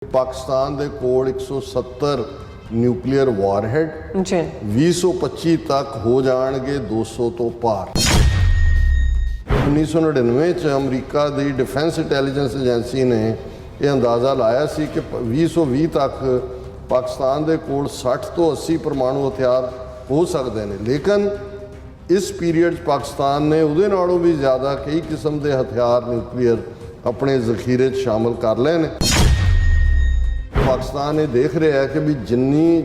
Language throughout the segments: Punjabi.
पाकिस्तान दे कोल 170 न्यूक्लियर वारहेड 2025 तक हो जाएंगे 200 तो पार। 1999 च अमरीका की डिफेंस इंटैलीजेंस एजेंसी ने यह अंदाज़ा लाया सी कि 2020 तक पाकिस्तान के कोल 60 तो 80 परमाणु हथियार हो सकते हैं, लेकिन इस पीरीयड पाकिस्तान ने उहदे नालों भी ज़्यादा कई किस्म के हथियार न्यूक्लीयर अपने जखीरे शामिल कर लए ने। पाकिस्तान ये देख रहा है कि भी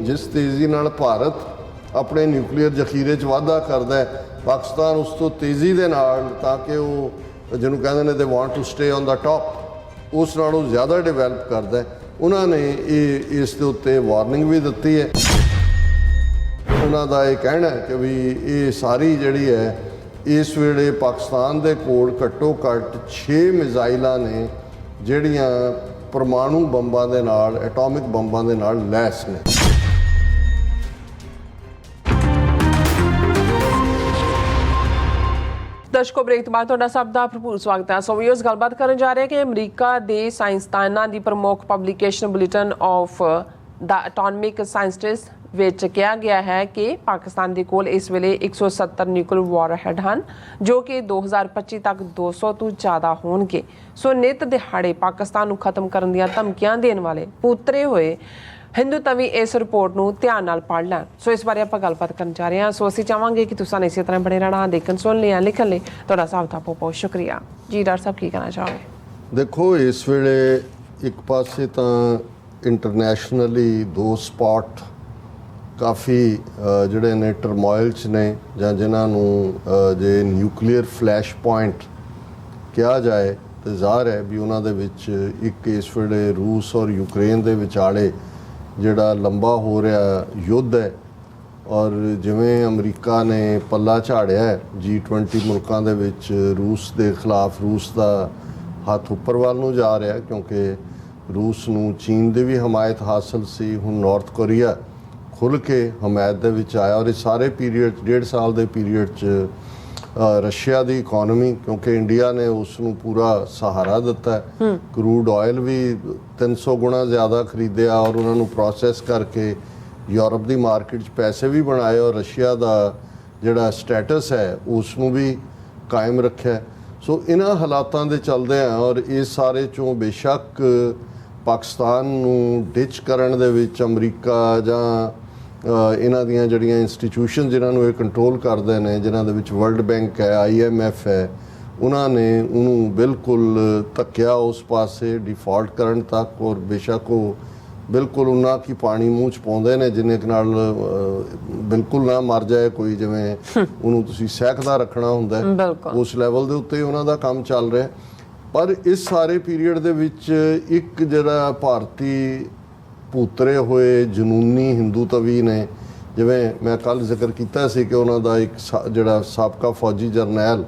जिस तेज़ी नाल भारत अपने न्यूक्लीयर जखीरे वाधा करता है, पाकिस्तान उस तो तेज़ी दे नाल ताकि वो जिन्होंने कहते हैं they want to stay on the top, उस नालों ज़्यादा डिवेलप करता है। उन्होंने इस दे उत्ते वार्निंग भी दी है। उन्होंने ये कहना है कि भी ये सारी जिहड़ी है इस वेले पाकिस्तान के कोल घट्टो घट्ट 6 मिज़ाइलां ने जिहड़ियां परमाणु बंबां दे नाल एटॉमिक बंबां दे नाल लैस ने। दर्शकों, ब्रेक तो बाद तुहाडा सब दा भरपूर स्वागत है। सो व्यूअर्स, गलबात करन जा रहे हैं कि अमरीका दे साइंसदानां दी प्रमुख publication bulletin of the atomic scientist ਵਿੱਚ ਕਿਹਾ ਗਿਆ ਹੈ ਕਿ ਪਾਕਿਸਤਾਨ ਦੇ ਕੋਲ ਇਸ ਵੇਲੇ 170 ਨਿਊਕਲੀਅਰ ਵਾਰਹੈਡ ਹਨ, ਜੋ ਕਿ 2025 ਤੱਕ 200 ਤੋਂ ਜ਼ਿਆਦਾ ਹੋਣਗੇ। ਸੋ ਨਿਤ ਦਿਹਾੜੇ ਪਾਕਿਸਤਾਨ ਨੂੰ ਖਤਮ ਕਰਨ ਦੀਆਂ ਧਮਕੀਆਂ ਦੇਣ ਵਾਲੇ ਪੁੱਤਰੇ ਹੋਏ ਹਿੰਦੂ ਤਵੀ ਇਸ ਰਿਪੋਰਟ ਨੂੰ ਧਿਆਨ ਨਾਲ ਪੜ੍ਹ ਲੈਣ। ਸੋ ਇਸ ਬਾਰੇ ਆਪਾਂ ਗੱਲਬਾਤ ਕਰਨ ਜਾ ਰਹੇ ਹਾਂ। ਸੋ ਅਸੀਂ ਚਾਹਾਂਗੇ ਕਿ ਤੁਸੀਂ ਇਸੇ ਤਰ੍ਹਾਂ ਬਣੇ ਰਹਿਣਾ, ਦੇਖਣ ਸੁਣ ਲਿਆ, ਲਿਖਣ ਲਈ ਤੁਹਾਡਾ ਸਭ ਦਾ ਬਹੁਤ ਬਹੁਤ ਸ਼ੁਕਰੀਆ ਜੀ। ਡਾਕਟਰ ਸਾਹਿਬ ਕੀ ਕਹਿਣਾ ਚਾਹੋਗੇ? देखो, इस वेले एक पासे तो इंटरनेशनली 2 स्पॉट काफ़ी जिहड़े ने टरमोइल च ने जां जिन्हां नूं जे न्यूक्लीयर फ्लैश पॉइंट कहा जाए तो ज़ाहिर है भी उन्हां दे विच एक इस वेले रूस और यूक्रेन दे विचाले जिहड़ा लंबा हो रहा युद्ध है, और जिवें अमरीका ने पल्ला झाड़िया है G20 मुल्कां दे विच रूस के खिलाफ, रूस का हथ उपर वाल नूं जा रहा, क्योंकि रूस नूं चीन की भी हमायत हासिल सी, हुण नॉर्थ कोरिया खुल के हमायत दे विच आया। और इस सारे पीरीयड 1.5 साल के पीरीयड च रशिया की इकॉनमी, क्योंकि इंडिया ने उसनूं पूरा सहारा दिता है, क्रूड ऑयल भी 300 गुणा ज़्यादा खरीदिया और उन्होंने प्रोसैस करके यूरोप की मार्केट च पैसे भी बनाए और रशिया का जिहड़ा स्टैटस है उसनूं भी कायम रखा। सो इन्हां हालातां दे चलदे हैं और इस सारे चों बेशक पाकिस्तान नूं डिच करन दे विच अमरीका जां इन्हां दियां जिहड़ियां इंस्टीट्यूशन जिन्हां नूं कंट्रोल करदे ने, जिन्हां दे विच वर्ल्ड बैंक है, IMF है, उन्होंने उन्होंने बिल्कुल धक्या उस पासे डिफॉल्ट करन तक। और बेशक वो बिल्कुल उन्ना की पानी मूँह च पाउंदे ने जिन्ने क नाल बिल्कुल ना मर जाए कोई, जिवें उन्होंने तुसीं सहकदा रखना हुंदा है, उस लैवल दे उत्ते उन्हां दा काम चल रहा है। पर इस सारे पीरीयड दे विच एक जिहड़ा भारती पुतरे हुए जनूनी हिंदू तवी ने, जिवें मैं कल जिक्र किया सी कि उन्हों का एक जिहड़ा साबका फौजी जरनैल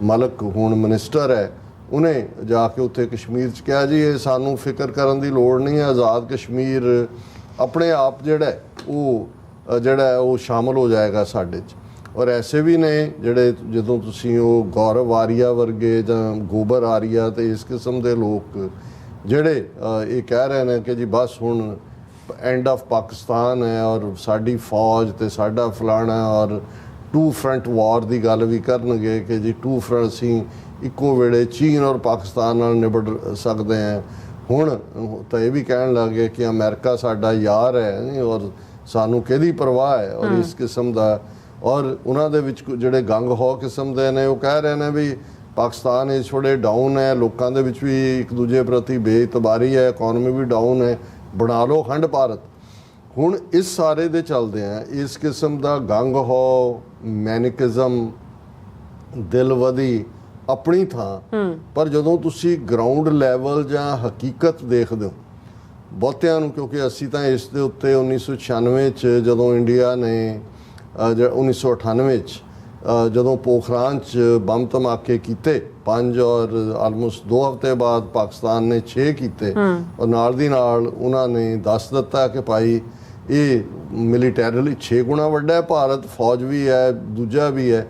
मलक हुण मिनिस्टर है, उन्हें जाके उत्थे कश्मीर च कहा जी ये सानू फिक्र करन दी लोड़ नहीं है, आज़ाद कश्मीर अपने आप जिहड़ा है वो शामिल हो जाएगा साडे च। और ऐसे भी ने जिहड़े जदों तुसीं वो गौरव आरिया वर्गे जां गोबर आरिया ते इस किस्म के लोग जिहड़े ये कह रहे हैं कि जी बस हुण एंड ऑफ पाकिस्तान है और साडी फौज ते साडा फलाना, और 2 फ्रंट वॉर की गल भी करनगे कि जी 2 फ्रंट असीं इक्को वेले चीन और पाकिस्तान नाल निबड़ सकते हैं। हुण तो ये भी कहन लग गए कि अमेरिका साडा यार है और सानू किहदी परवाह है और इस किस्म का। और उन्हां दे विच जिहड़े गंग हो किस्म दे ने वो कह रहे हैं भी पाकिस्तान इस वेले डाउन है, लोगों के विच भी एक दूजे प्रति बेइतबारी है, इकॉनमी भी डाउन है, बना लो खंड भारत। हुण इस सारे दे चलदे हैं इस किस्म का गंग हो मैनिकिज़म दिलवदी अपनी थां, पर जदों तुसी ग्राउंड लैवल जां हकीकत देखदे हो बहुतिआं नूं, क्योंकि असीं तां इस दे उत्ते 1996 च जदों इंडिया ने 1998 च जदों पोखरान च बम धमाके किए 5 और आलमोस्ट 2 हफ्ते बाद पाकिस्तान ने 6 किए, और नाल दी नाल उन्होंने दस दिता कि भाई ये मिलिटैरली 6 गुणा वड्डा है भारत, फौज भी है, दूजा भी है,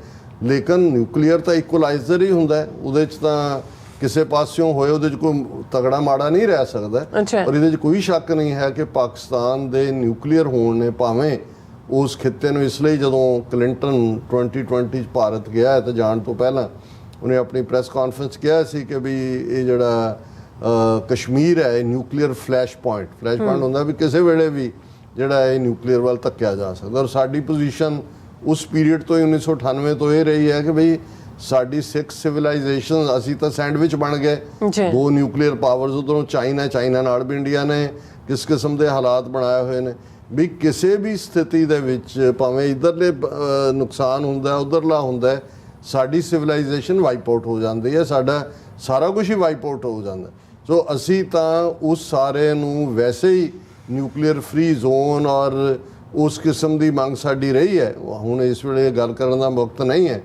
लेकिन न्यूक्लीयर तो इक्वलाइजर ही हुंदा है, उहदे च तां ਕਿਸੇ ਪਾਸਿਓਂ ਹੋਏ ਉਹਦੇ 'ਚ ਕੋਈ ਤਗੜਾ ਮਾੜਾ ਨਹੀਂ ਰਹਿ ਸਕਦਾ। ਅੱਛਾ। ਔਰ ਇਹਦੇ 'ਚ ਕੋਈ ਸ਼ੱਕ ਨਹੀਂ ਹੈ ਕਿ ਪਾਕਿਸਤਾਨ ਦੇ ਨਿਊਕਲੀਅਰ ਹੋਣ ਨੇ ਭਾਵੇਂ ਉਸ ਖਿੱਤੇ ਨੂੰ, ਇਸ ਲਈ ਜਦੋਂ ਕਲਿੰਟਨ 2020 'ਚ ਭਾਰਤ ਗਿਆ ਹੈ ਤਾਂ ਜਾਣ ਤੋਂ ਪਹਿਲਾਂ ਉਹਨੇ ਆਪਣੀ ਪ੍ਰੈਸ ਕਾਨਫਰੰਸ ਕਿਹਾ ਸੀ ਕਿ ਵੀ ਇਹ ਜਿਹੜਾ ਕਸ਼ਮੀਰ ਹੈ ਇਹ ਨਿਊਕਲੀਅਰ ਫਲੈਸ਼ ਪੁਆਇੰਟ ਹੁੰਦਾ ਵੀ ਕਿਸੇ ਵੇਲੇ ਵੀ ਜਿਹੜਾ ਇਹ ਨਿਊਕਲੀਅਰ ਵੱਲ ਧੱਕਿਆ ਜਾ ਸਕਦਾ। ਔਰ ਸਾਡੀ ਪੋਜੀਸ਼ਨ ਉਸ ਪੀਰੀਅਡ ਤੋਂ ਹੀ 1998 ਤੋਂ ਇਹ ਰਹੀ ਹੈ ਕਿ ਬਈ ਸਾਡੀ 6 ਸਿਵਲਾਈਜੇਸ਼ਨ, ਅਸੀਂ ਤਾਂ ਸੈਂਡਵਿਚ ਬਣ ਗਏ। ਦੋ ਨਿਊਕਲੀਅਰ ਪਾਵਰਸ, ਉਧਰੋਂ ਚਾਈਨਾ ਨਾਲ ਵੀ ਇੰਡੀਆ ਨੇ ਕਿਸ ਕਿਸਮ ਦੇ ਹਾਲਾਤ ਬਣਾਏ ਹੋਏ ਨੇ ਵੀ ਕਿਸੇ ਵੀ ਸਥਿਤੀ ਦੇ ਵਿੱਚ ਭਾਵੇਂ ਇੱਧਰਲੇ ਨੁਕਸਾਨ ਹੁੰਦਾ ਉੱਧਰਲਾ ਹੁੰਦਾ, ਸਾਡੀ ਸਿਵਲਾਈਜੇਸ਼ਨ ਵਾਈਪ ਆਊਟ ਹੋ ਜਾਂਦੀ ਹੈ, ਸਾਡਾ ਸਾਰਾ ਕੁਝ ਹੀ ਵਾਈਪ ਆਊਟ ਹੋ ਜਾਂਦਾ। ਸੋ ਅਸੀਂ ਤਾਂ ਉਸ ਸਾਰੇ ਨੂੰ ਵੈਸੇ ਹੀ ਨਿਊਕਲੀਅਰ ਫ੍ਰੀ ਜ਼ੋਨ ਔਰ ਉਸ ਕਿਸਮ ਦੀ ਮੰਗ ਸਾਡੀ ਰਹੀ ਹੈ। ਹੁਣ ਇਸ ਵੇਲੇ ਗੱਲ ਕਰਨ ਦਾ ਵਕਤ ਨਹੀਂ ਹੈ,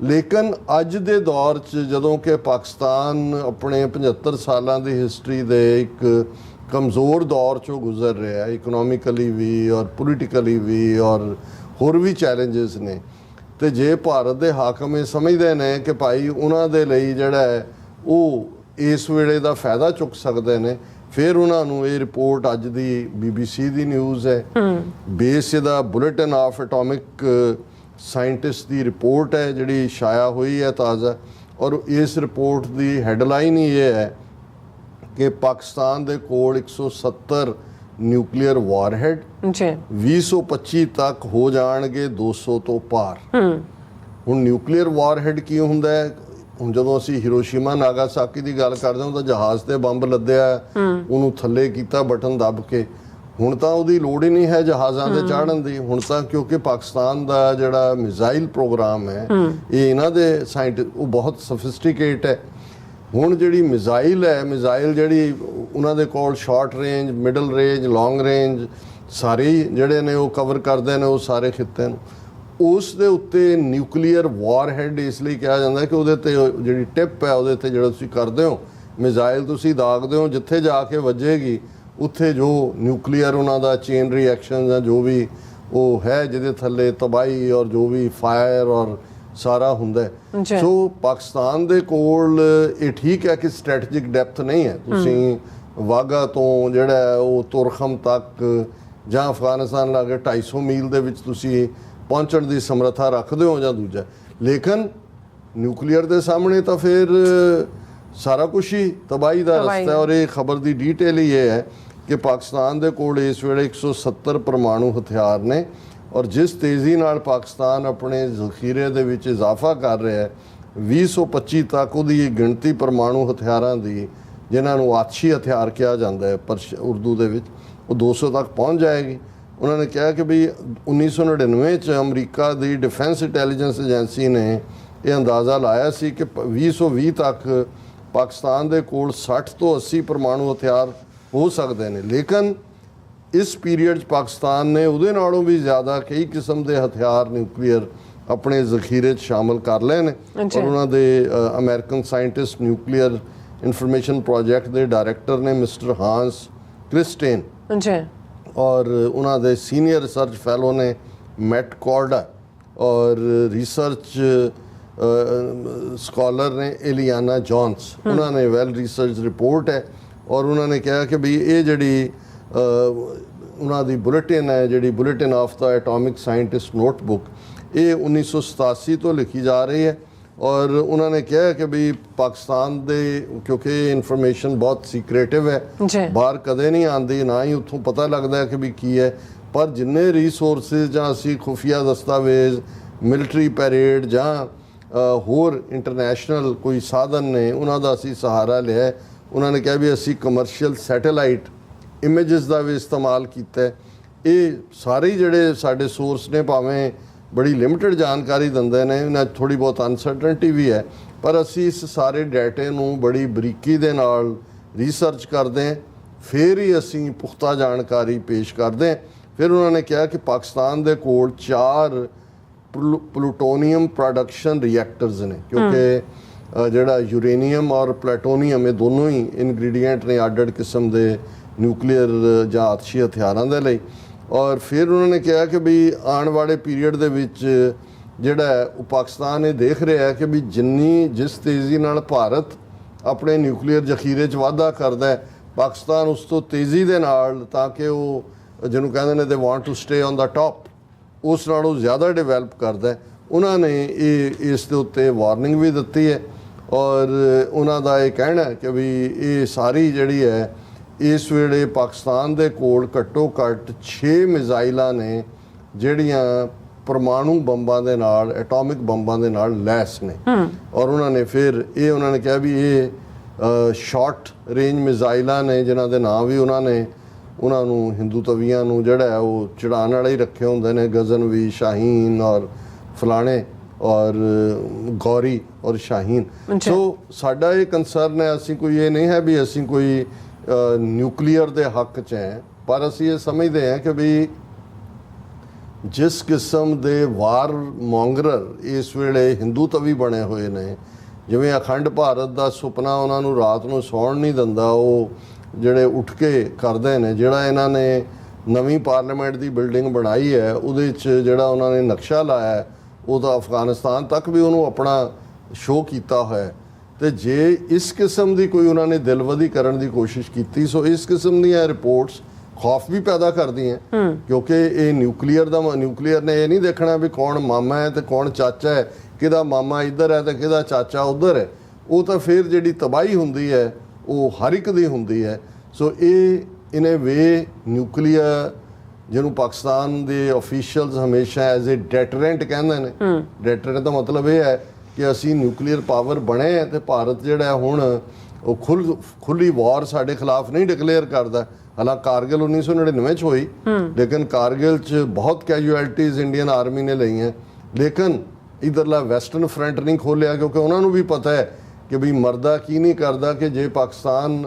ਲੇਕਿਨ ਅੱਜ ਦੇ ਦੌਰ 'ਚ ਜਦੋਂ ਕਿ ਪਾਕਿਸਤਾਨ ਆਪਣੇ 75 ਸਾਲਾਂ ਦੀ ਹਿਸਟਰੀ ਦੇ ਇੱਕ ਕਮਜ਼ੋਰ ਦੌਰ 'ਚੋਂ ਗੁਜ਼ਰ ਰਿਹਾ ਹੈ, ਇਕਨੋਮਿਕਲੀ ਵੀ ਔਰ ਪੋਲੀਟੀਕਲੀ ਵੀ ਔਰ ਹੋਰ ਵੀ ਚੈਲੰਜਸ ਨੇ, ਤੇ ਜੇ ਭਾਰਤ ਦੇ ਹਾਕਮ ਇਹ ਸਮਝਦੇ ਨੇ ਕਿ ਭਾਈ ਉਹਨਾਂ ਦੇ ਲਈ ਜਿਹੜਾ ਹੈ ਉਹ ਇਸ ਵੇਲੇ ਦਾ ਫਾਇਦਾ ਚੁੱਕ ਸਕਦੇ ਨੇ, ਫਿਰ ਉਹਨਾਂ ਨੂੰ ਇਹ ਰਿਪੋਰਟ ਅੱਜ ਦੀ BBC ਦੀ ਨਿਊਜ਼ ਹੈ, ਬੇਸ ਇਹਦਾ bulletin of atomic scientist the report ਹੈ ਜਿਹੜੀ ਛਾਇਆ ਹੋਈ ਹੈ ਤਾਜ਼ਾ। ਔਰ ਇਸ ਰਿਪੋਰਟ ਦੀ ਹੈਡਲਾਈਨ ਹੀ ਇਹ ਹੈ ਕਿ ਪਾਕਿਸਤਾਨ ਦੇ ਕੋਲ 170 ਨਿਊਕਲੀਅਰ ਵਾਰਹੈਡ 2025 ਤੱਕ ਹੋ ਜਾਣਗੇ 200 ਤੋਂ ਪਾਰ। ਹੁਣ ਨਿਊਕਲੀਅਰ ਵਾਰਹੈਡ ਕੀ ਹੁੰਦਾ ਹੈ? ਹੁਣ ਜਦੋਂ ਅਸੀਂ ਹਿਰੋਸ਼ੀਮਾ ਨਾਗਾਸਾਕੀ ਦੀ ਗੱਲ ਕਰਦੇ ਹਾਂ ਤਾਂ ਜਹਾਜ਼ ਤੇ ਬੰਬ ਲੱਦਿਆ, ਉਹਨੂੰ ਥੱਲੇ ਕੀਤਾ ਬਟਨ ਦੱਬ ਕੇ। ਹੁਣ ਤਾਂ ਉਹਦੀ ਲੋੜ ਹੀ ਨਹੀਂ ਹੈ ਜਹਾਜ਼ਾਂ ਤੇ ਚਾੜਨ ਦੀ। ਹੁਣ ਤਾਂ ਕਿਉਂਕਿ ਪਾਕਿਸਤਾਨ ਦਾ ਜਿਹੜਾ ਮਿਜ਼ਾਈਲ ਪ੍ਰੋਗਰਾਮ ਹੈ ਇਹ ਇਹਨਾਂ ਦੇ ਉਹ ਬਹੁਤ ਸਫਿਸਟੀਕੇਟ ਹੈ। ਹੁਣ ਜਿਹੜੀ ਮਿਜ਼ਾਈਲ ਹੈ, ਮਿਜ਼ਾਈਲ ਜਿਹੜੀ ਉਹਨਾਂ ਦੇ ਕੋਲ ਸ਼ਾਰਟ ਰੇਂਜ, ਮਿਡਲ ਰੇਂਜ, ਲੌਂਗ ਰੇਂਜ ਸਾਰੇ ਜਿਹੜੇ ਨੇ ਉਹ ਕਵਰ ਕਰਦੇ ਨੇ ਉਹ ਸਾਰੇ ਖਿੱਤੇ ਨੂੰ। ਉਸ ਦੇ ਉੱਤੇ ਨਿਊਕਲੀਅਰ ਵਾਰਹੈਡ ਇਸ ਲਈ ਕਿਹਾ ਜਾਂਦਾ ਕਿ ਉਹਦੇ ਤੇ ਜਿਹੜੀ ਟਿਪ ਹੈ ਉਹਦੇ ਤੇ ਜਿਹੜਾ ਤੁਸੀਂ ਕਰਦੇ ਹੋ ਮਿਜ਼ਾਈਲ ਤੁਸੀਂ ਦਾਗਦੇ ਹੋ, ਜਿੱਥੇ ਜਾ ਕੇ ਵੱਜੇਗੀ ਉੱਥੇ ਜੋ ਨਿਊਕਲੀਅਰ ਉਹਨਾਂ ਦਾ ਚੇਨ ਰਿਐਕਸ਼ਨ ਜਾਂ ਜੋ ਵੀ ਉਹ ਹੈ ਜਿਹਦੇ ਥੱਲੇ ਤਬਾਹੀ ਔਰ ਜੋ ਵੀ ਫਾਇਰ ਔਰ ਸਾਰਾ ਹੁੰਦਾ। ਸੋ ਪਾਕਿਸਤਾਨ ਦੇ ਕੋਲ ਇਹ ਠੀਕ ਹੈ ਕਿ ਸਟ੍ਰੈਟੇਜਿਕ ਡੈਪਥ ਨਹੀਂ ਹੈ। ਤੁਸੀਂ ਵਾਗਾ ਤੋਂ ਜਿਹੜਾ ਉਹ ਤੁਰਖਮ ਤੱਕ ਜਾਂ ਅਫਗਾਨਿਸਤਾਨ ਲਾਗੇ 250 ਮੀਲ ਦੇ ਵਿੱਚ ਤੁਸੀਂ ਪਹੁੰਚਣ ਦੀ ਸਮਰੱਥਾ ਰੱਖਦੇ ਹੋ ਜਾਂ ਦੂਜਾ, ਲੇਕਿਨ ਨਿਊਕਲੀਅਰ ਦੇ ਸਾਹਮਣੇ ਤਾਂ ਫਿਰ ਸਾਰਾ ਕੁਛ ਹੀ ਤਬਾਹੀ ਦਾ ਰਸਤਾ ਹੈ। ਔਰ ਇਹ ਖਬਰ ਦੀ ਡਿਟੇਲ ਹੀ ਇਹ ਹੈ ਕਿ ਪਾਕਿਸਤਾਨ ਦੇ ਕੋਲ ਇਸ ਵੇਲੇ 170 ਪਰਮਾਣੂ ਹਥਿਆਰ ਨੇ ਔਰ ਜਿਸ ਤੇਜ਼ੀ ਨਾਲ ਪਾਕਿਸਤਾਨ ਆਪਣੇ ਜ਼ਖੀਰੇ ਦੇ ਵਿੱਚ ਇਜ਼ਾਫਾ ਕਰ ਰਿਹਾ ਹੈ 2025 ਤੱਕ ਉਹਦੀ ਗਿਣਤੀ ਪਰਮਾਣੂ ਹਥਿਆਰਾਂ ਦੀ, ਜਿਨ੍ਹਾਂ ਨੂੰ ਆਤਸ਼ੀ ਹਥਿਆਰ ਕਿਹਾ ਜਾਂਦਾ ਹੈ ਪਰ ਉਰਦੂ ਦੇ ਵਿੱਚ, ਉਹ 200 ਤੱਕ ਪਹੁੰਚ ਜਾਏਗੀ। ਉਹਨਾਂ ਨੇ ਕਿਹਾ ਕਿ ਵੀ 1999 'ਚ ਅਮਰੀਕਾ ਦੀ ਡਿਫੈਂਸ ਇੰਟੈਲੀਜੈਂਸ ਏਜੰਸੀ ਨੇ ਇਹ ਅੰਦਾਜ਼ਾ ਲਾਇਆ ਸੀ ਕਿ 2020 ਤੱਕ ਪਾਕਿਸਤਾਨ ਦੇ ਕੋਲ 60 ਤੋਂ 80 ਪਰਮਾਣੂ ਹਥਿਆਰ ਹੋ ਸਕਦੇ ਨੇ। ਲੇਕਿਨ ਇਸ ਪੀਰੀਅਡ 'ਚ ਪਾਕਿਸਤਾਨ ਨੇ ਉਹਦੇ ਨਾਲੋਂ ਵੀ ਜ਼ਿਆਦਾ ਕਈ ਕਿਸਮ ਦੇ ਹਥਿਆਰ ਨਿਊਕਲੀਅਰ ਆਪਣੇ ਜ਼ਖੀਰੇ 'ਚ ਸ਼ਾਮਲ ਕਰ ਲਏ ਨੇ। ਔਰ ਉਹਨਾਂ ਦੇ American scientist nuclear information project ਦੇ ਡਾਇਰੈਕਟਰ ਨੇ ਮਿਸਟਰ ਹਾਂਸ ਕ੍ਰਿਸਟੇਨ ਔਰ ਉਹਨਾਂ ਦੇ ਸੀਨੀਅਰ ਰਿਸਰਚ ਫੈਲੋ ਨੇ ਮੈਟ ਕੌਰਡਾ ਔਰ ਰਿਸਰਚ ਸਕਾਲਰ ਨੇ ਏਲੀਆਨਾ ਜੌਨਸ। ਉਹਨਾਂ ਨੇ ਵੈਲ ਰਿਸਰਚ ਰਿਪੋਰਟ ਹੈ ਔਰ ਉਹਨਾਂ ਨੇ ਕਿਹਾ ਕਿ ਵੀ ਇਹ ਜਿਹੜੀ ਉਹਨਾਂ ਦੀ ਬੁਲੇਟਿਨ ਹੈ, ਜਿਹੜੀ bulletin of the atomic scientist notebook, ਇਹ 1987 ਤੋਂ ਲਿਖੀ ਜਾ ਰਹੀ ਹੈ। ਔਰ ਉਹਨਾਂ ਨੇ ਕਿਹਾ ਕਿ ਵੀ ਪਾਕਿਸਤਾਨ ਦੇ, ਕਿਉਂਕਿ ਇਹ ਇਨਫੋਰਮੇਸ਼ਨ ਬਹੁਤ ਸੀਕ੍ਰੇਟਿਵ ਹੈ, ਬਾਹਰ ਕਦੇ ਨਹੀਂ ਆਉਂਦੀ, ਨਾ ਹੀ ਉੱਥੋਂ ਪਤਾ ਲੱਗਦਾ ਕਿ ਵੀ ਕੀ ਹੈ, ਪਰ ਜਿੰਨੇ ਰਿਸੋਰਸਿਸ ਜਾਂ ਅਸੀਂ ਖੁਫੀਆ ਦਸਤਾਵੇਜ਼, ਮਿਲਟਰੀ ਪੈਰੇਡ ਜਾਂ ਹੋਰ ਇੰਟਰਨੈਸ਼ਨਲ ਕੋਈ ਸਾਧਨ ਨੇ ਉਹਨਾਂ ਦਾ ਅਸੀਂ ਸਹਾਰਾ ਲਿਆ। ਉਹਨਾਂ ਨੇ ਕਿਹਾ ਵੀ ਅਸੀਂ ਕਮਰਸ਼ੀਅਲ ਸੈਟੇਲਾਈਟ ਇਮੇਜਸ ਦਾ ਵੀ ਇਸਤੇਮਾਲ ਕੀਤਾ। ਇਹ ਸਾਰੇ ਜਿਹੜੇ ਸਾਡੇ ਸੋਰਸ ਨੇ ਭਾਵੇਂ ਬੜੀ ਲਿਮਟਿਡ ਜਾਣਕਾਰੀ ਦਿੰਦੇ ਨੇ, ਇਹਨਾਂ ਥੋੜ੍ਹੀ ਬਹੁਤ ਅਨਸਰਟਨਟੀ ਵੀ ਹੈ, ਪਰ ਅਸੀਂ ਇਸ ਸਾਰੇ ਡਾਟੇ ਨੂੰ ਬੜੀ ਬਰੀਕੀ ਦੇ ਨਾਲ ਰਿਸਰਚ ਕਰਦੇ ਹਾਂ, ਫਿਰ ਹੀ ਅਸੀਂ ਪੁਖਤਾ ਜਾਣਕਾਰੀ ਪੇਸ਼ ਕਰਦੇ ਹਾਂ। ਫਿਰ ਉਹਨਾਂ ਨੇ ਕਿਹਾ ਕਿ ਪਾਕਿਸਤਾਨ ਦੇ ਕੋਲ 4 ਪਲੂਟੋਨੀਅਮ ਪ੍ਰੋਡਕਸ਼ਨ ਰਿਐਕਟਰਸ ਨੇ, ਕਿਉਂਕਿ ਜਿਹੜਾ ਯੂਰੇਨੀਅਮ ਔਰ ਪਲੈਟੋਨੀਅਮ ਇਹ ਦੋਨੋਂ ਹੀ ਇਨਗਰੀਡੀਐਂਟ ਨੇ ਅੱਡ-ਅੱਡ ਕਿਸਮ ਦੇ ਨਿਊਕਲੀਅਰ ਜਾਂ ਆਤਸ਼ੀ ਹਥਿਆਰਾਂ ਦੇ ਲਈ। ਔਰ ਫਿਰ ਉਹਨਾਂ ਨੇ ਕਿਹਾ ਕਿ ਵੀ ਆਉਣ ਵਾਲੇ ਪੀਰੀਅਡ ਦੇ ਵਿੱਚ ਜਿਹੜਾ ਉਹ ਪਾਕਿਸਤਾਨ ਇਹ ਦੇਖ ਰਿਹਾ ਹੈ ਕਿ ਵੀ ਜਿਸ ਤੇਜ਼ੀ ਨਾਲ ਭਾਰਤ ਆਪਣੇ ਨਿਊਕਲੀਅਰ ਜ਼ਖੀਰੇ 'ਚ ਵਾਧਾ ਕਰਦਾ ਹੈ। ਪਾਕਿਸਤਾਨ ਉਸ ਤੋਂ ਤੇਜ਼ੀ ਦੇ ਨਾਲ, ਤਾਂ ਕਿ ਉਹ ਜਿਹਨੂੰ ਕਹਿੰਦੇ ਨੇ they want to stay on the top, ਉਸ ਨਾਲੋਂ ਜ਼ਿਆਦਾ ਡਿਵੈਲਪ ਕਰਦਾ ਹੈ। ਉਹਨਾਂ ਨੇ ਇਸ ਦੇ ਉੱਤੇ ਵਾਰਨਿੰਗ ਵੀ ਦਿੱਤੀ ਹੈ ਔਰ ਉਹਨਾਂ ਦਾ ਇਹ ਕਹਿਣਾ ਹੈ ਕਿ ਵੀ ਇਹ ਸਾਰੀ ਜਿਹੜੀ ਹੈ, ਇਸ ਵੇਲੇ ਪਾਕਿਸਤਾਨ ਦੇ ਕੋਲ ਘੱਟੋ ਘੱਟ 6 ਮਿਜ਼ਾਈਲਾਂ ਨੇ ਜਿਹੜੀਆਂ ਪਰਮਾਣੂ ਬੰਬਾਂ ਦੇ ਨਾਲ, ਐਟੋਮਿਕ ਬੰਬਾਂ ਦੇ ਨਾਲ ਲੈਸ ਨੇ। ਔਰ ਉਹਨਾਂ ਨੇ ਫਿਰ ਇਹ ਉਹਨਾਂ ਨੇ ਕਿਹਾ ਵੀ ਇਹ ਸ਼ਾਰਟ ਰੇਂਜ ਮਿਜ਼ਾਈਲਾਂ ਨੇ, ਜਿਨ੍ਹਾਂ ਦੇ ਨਾਂ ਵੀ ਉਹਨਾਂ ਨੂੰ ਹਿੰਦੂ ਤਵੀਆਂ ਨੂੰ ਜਿਹੜਾ ਹੈ ਉਹ ਚੜਾਉਣ ਵਾਲੇ ਹੀ ਰੱਖੇ ਹੁੰਦੇ ਨੇ, ਗਜ਼ਨਵੀ, ਸ਼ਾਹੀਨ ਔਰ ਫਲਾਣੇ ਔਰ ਗੌਰੀ ਔਰ ਸ਼ਾਹੀਨ। ਸੋ ਸਾਡਾ ਇਹ ਕੰਸਰਨ ਹੈ, ਅਸੀਂ ਕੋਈ ਇਹ ਨਹੀਂ ਹੈ ਵੀ ਅਸੀਂ ਕੋਈ ਨਿਊਕਲੀਅਰ ਦੇ ਹੱਕ 'ਚ ਹੈ, ਪਰ ਅਸੀਂ ਇਹ ਸਮਝਦੇ ਹਾਂ ਕਿ ਵੀ ਜਿਸ ਕਿਸਮ ਦੇ ਵਾਰ ਮੌਂਗਰਰ ਇਸ ਵੇਲੇ ਹਿੰਦੂ ਤਵੀ ਬਣੇ ਹੋਏ ਨੇ, ਜਿਵੇਂ ਅਖੰਡ ਭਾਰਤ ਦਾ ਸੁਪਨਾ ਉਹਨਾਂ ਨੂੰ ਰਾਤ ਨੂੰ ਸੌਣ ਨਹੀਂ ਦਿੰਦਾ, ਉਹ ਜਿਹੜੇ ਉੱਠ ਕੇ ਕਰਦੇ ਨੇ। ਜਿਹੜਾ ਇਹਨਾਂ ਨੇ ਨਵੀਂ ਪਾਰਲੀਮੈਂਟ ਦੀ ਬਿਲਡਿੰਗ ਬਣਾਈ ਹੈ, ਉਹਦੇ 'ਚ ਜਿਹੜਾ ਉਹਨਾਂ ਨੇ ਨਕਸ਼ਾ ਲਾਇਆ, ਉਹ ਤਾਂ ਅਫਗਾਨਿਸਤਾਨ ਤੱਕ ਵੀ ਉਹਨੂੰ ਆਪਣਾ ਸ਼ੋਅ ਕੀਤਾ ਹੋਇਆ। ਤੇ ਜੇ ਇਸ ਕਿਸਮ ਦੀ ਕੋਈ ਉਹਨਾਂ ਨੇ ਦਿਲਵਦੀ ਕਰਨ ਦੀ ਕੋਸ਼ਿਸ਼ ਕੀਤੀ, ਸੋ ਇਸ ਕਿਸਮ ਦੀਆਂ ਰਿਪੋਰਟਸ ਖੌਫ ਵੀ ਪੈਦਾ ਕਰਦੀਆਂ, ਕਿਉਂਕਿ ਇਹ ਨਿਊਕਲੀਅਰ ਨੇ ਇਹ ਨਹੀਂ ਦੇਖਣਾ ਵੀ ਕੌਣ ਮਾਮਾ ਹੈ ਤੇ ਕੌਣ ਚਾਚਾ ਹੈ, ਕਿਹਦਾ ਮਾਮਾ ਇੱਧਰ ਹੈ ਤੇ ਕਿਹਦਾ ਚਾਚਾ ਉੱਧਰ ਹੈ। ਉਹ ਤਾਂ ਫਿਰ ਜਿਹੜੀ ਤਬਾਹੀ ਹੁੰਦੀ ਹੈ ਉਹ ਹਰ ਇੱਕ ਦੀ ਹੁੰਦੀ ਹੈ। ਸੋ ਇਹ ਇਨ ਏ ਵੇ ਨਿਊਕਲੀਅਰ, ਜਿਹਨੂੰ ਪਾਕਿਸਤਾਨ ਦੇ ਆਫੀਸ਼ੀਅਲਸ ਹਮੇਸ਼ਾ ਐਜ਼ ਏ ਡੈਟਰੈਂਟ ਕਹਿੰਦੇ ਨੇ। ਡੈਟਰੈਂਟ ਦਾ ਮਤਲਬ ਇਹ ਹੈ ਕਿ ਅਸੀਂ ਨਿਊਕਲੀਅਰ ਪਾਵਰ ਬਣੇ ਹੈ ਤੇ ਭਾਰਤ ਜਿਹੜਾ ਹੁਣ ਉਹ ਖੁੱਲੀ ਵਾਰ ਸਾਡੇ ਖਿਲਾਫ ਨਹੀਂ ਡਿਕਲੇਅਰ ਕਰਦਾ। ਹਾਲਾਂਕਿ ਕਾਰਗਿਲ 1999 'ਚ ਹੋਈ, ਲੇਕਿਨ ਕਾਰਗਿਲ 'ਚ ਬਹੁਤ ਕੈਜੂਅਲਟੀਜ਼ ਇੰਡੀਅਨ ਆਰਮੀ ਨੇ ਲਈਆਂ, ਲੇਕਿਨ ਇਧਰਲਾ ਵੈਸਟਰਨ ਫਰੰਟ ਨਹੀਂ ਖੋਲ੍ਹਿਆ, ਕਿਉਂਕਿ ਉਹਨਾਂ ਨੂੰ ਵੀ ਪਤਾ ਹੈ ਕਿ ਵੀ ਮਰਦਾ ਕੀ ਨਹੀਂ ਕਰਦਾ, ਕਿ ਜੇ ਪਾਕਿਸਤਾਨ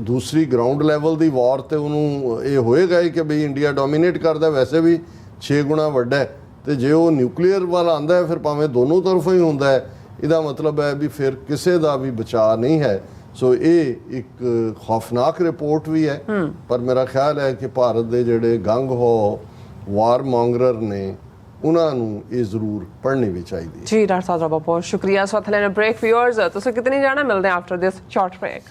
ਦੂਸਰੀ ਗਰਾਊਂਡ ਲੈਵਲ ਦੀ ਵਾਰ ਤੇ ਉਹਨੂੰ ਇਹ ਹੋਏਗਾ ਹੀ ਕਿ ਵੀ ਇੰਡੀਆ ਡੋਮੀਨੇਟ ਕਰਦਾ, ਵੈਸੇ ਵੀ 6 ਗੁਣਾ ਵੱਡਾ ਹੈ, ਤੇ ਜੇ ਉਹ ਨਿਊਕਲੀਅਰ ਵੱਲ ਆਉਂਦਾ ਹੈ ਫਿਰ ਭਾਵੇਂ ਦੋਨੋਂ ਤਰਫੋਂ ਹੀ ਹੁੰਦਾ ਹੈ। ਇਹਦਾ ਮਤਲਬ ਹੈ ਵੀ ਫਿਰ ਕਿਸੇ ਦਾ ਵੀ ਬਚਾਅ ਨਹੀਂ ਹੈ। ਸੋ ਇਹ ਇੱਕ ਖੌਫਨਾਕ ਰਿਪੋਰਟ ਵੀ ਹੈ, ਪਰ ਮੇਰਾ ਖਿਆਲ ਹੈ ਕਿ ਭਾਰਤ ਦੇ ਜਿਹੜੇ ਗੰਗ ਹੋ ਵਾਰ ਮੌਂਗਰਰ ਨੇ, ਉਹਨਾਂ ਨੂੰ ਇਹ ਜ਼ਰੂਰ ਪੜ੍ਹਨੀ ਵੀ ਚਾਹੀਦੀ ਹੈ। ਜੀ ਡਾਕਟਰ ਸਾਹਿਬ, ਬਹੁਤ ਸ਼ੁਕਰੀਆ। ਸੋ ਥਲੇ ਬ੍ਰੇਕ ਵਿਊਅਰਸ, ਤੁਸੀਂ ਕਿਤੇ ਨਹੀਂ ਜਾਣਾ, ਮਿਲਦੇ ਹਾਂ ਆਫਟਰ ਦਿਸ ਸ਼ਾਰਟ ਬ੍ਰੇਕ।